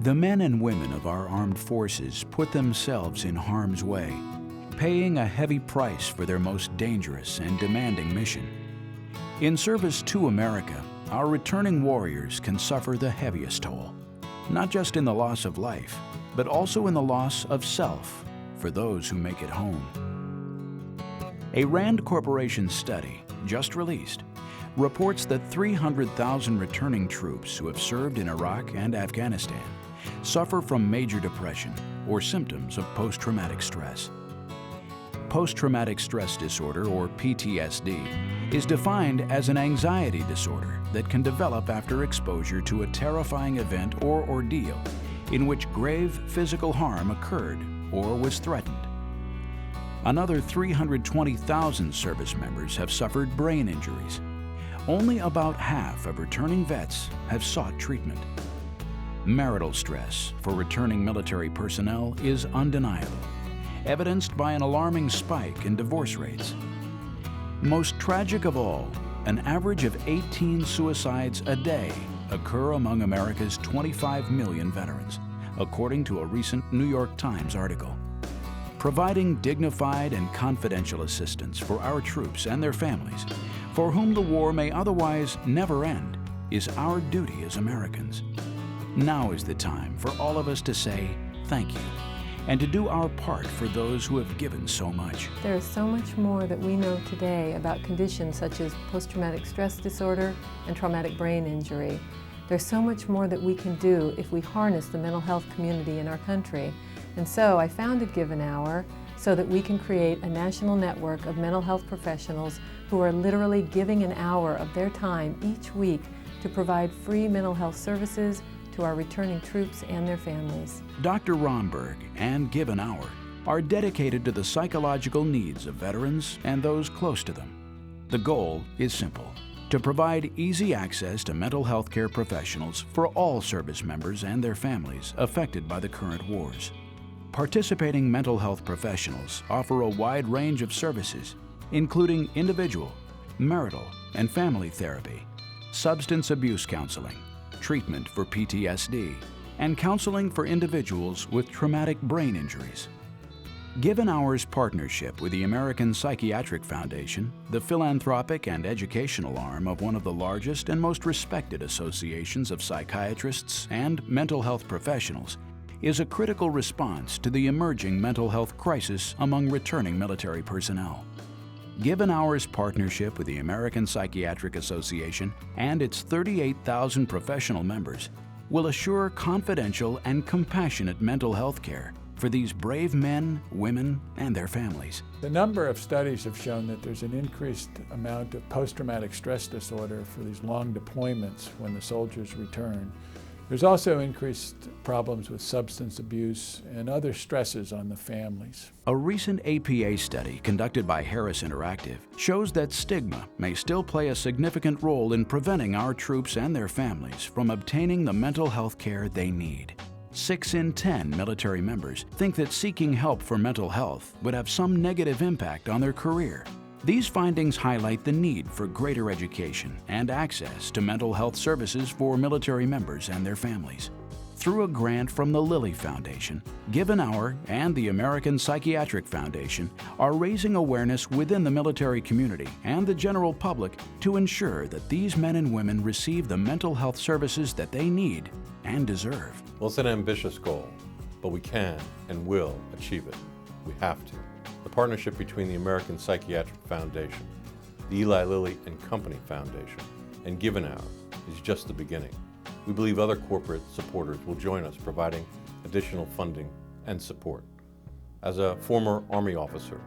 The men and women of our armed forces put themselves in harm's way, paying a heavy price for their most dangerous and demanding mission. In service to America, our returning warriors can suffer the heaviest toll, not just in the loss of life, but also in the loss of self for those who make it home. A Rand Corporation study, just released, reports that 300,000 returning troops who have served in Iraq and Afghanistan suffer from major depression or symptoms of post-traumatic stress. Post-traumatic stress disorder, or PTSD, is defined as an anxiety disorder that can develop after exposure to a terrifying event or ordeal in which grave physical harm occurred or was threatened. Another 320,000 service members have suffered brain injuries. Only about half of returning vets have sought treatment. Marital stress for returning military personnel is undeniable, evidenced by an alarming spike in divorce rates. Most tragic of all, an average of 18 suicides a day occur among America's 25 million veterans, according to a recent New York Times article. Providing dignified and confidential assistance for our troops and their families, for whom the war may otherwise never end, is our duty as Americans. Now is the time for all of us to say thank you and to do our part for those who have given so much. There is so much more that we know today about conditions such as post-traumatic stress disorder and traumatic brain injury. There's so much more that we can do if we harness the mental health community in our country. And so I founded Give an Hour so that we can create a national network of mental health professionals who are literally giving an hour of their time each week to provide free mental health services to our returning troops and their families. Dr. Romberg and Give an Hour are dedicated to the psychological needs of veterans and those close to them. The goal is simple: to provide easy access to mental health care professionals for all service members and their families affected by the current wars. Participating mental health professionals offer a wide range of services, including individual, marital, and family therapy, substance abuse counseling, treatment for PTSD, and counseling for individuals with traumatic brain injuries. Give an Hour's partnership with the American Psychiatric Foundation, the philanthropic and educational arm of one of the largest and most respected associations of psychiatrists and mental health professionals, is a critical response to the emerging mental health crisis among returning military personnel. Give an Hour's partnership with the American Psychiatric Association and its 38,000 professional members will assure confidential and compassionate mental health care for these brave men, women, and their families. The number of studies have shown that there's an increased amount of post-traumatic stress disorder for these long deployments when the soldiers return. There's also increased problems with substance abuse and other stresses on the families. A recent APA study conducted by Harris Interactive shows that stigma may still play a significant role in preventing our troops and their families from obtaining the mental health care they need. 6 in 10 military members think that seeking help for mental health would have some negative impact on their career. These findings highlight the need for greater education and access to mental health services for military members and their families. Through a grant from the Lilly Foundation, Give an Hour and the American Psychiatric Foundation are raising awareness within the military community and the general public to ensure that these men and women receive the mental health services that they need and deserve. Well, it's an ambitious goal, but we can and will achieve it. We have to. The partnership between the American Psychiatric Foundation, the Eli Lilly and Company Foundation, and Give an Hour is just the beginning. We believe other corporate supporters will join us, providing additional funding and support. As a former Army officer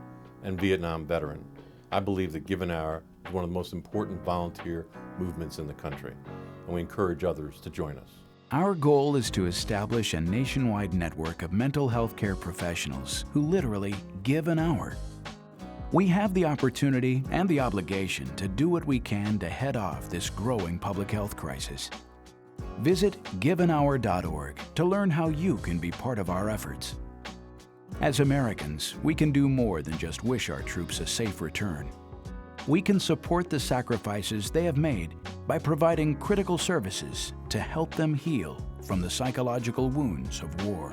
and Vietnam veteran, I believe that Give an Hour is one of the most important volunteer movements in the country, and we encourage others to join us. Our goal is to establish a nationwide network of mental health care professionals who literally give an hour. We have the opportunity and the obligation to do what we can to head off this growing public health crisis. Visit giveanhour.org to learn how you can be part of our efforts. As Americans, we can do more than just wish our troops a safe return. we can support the sacrifices they have made by providing critical services to help them heal from the psychological wounds of war.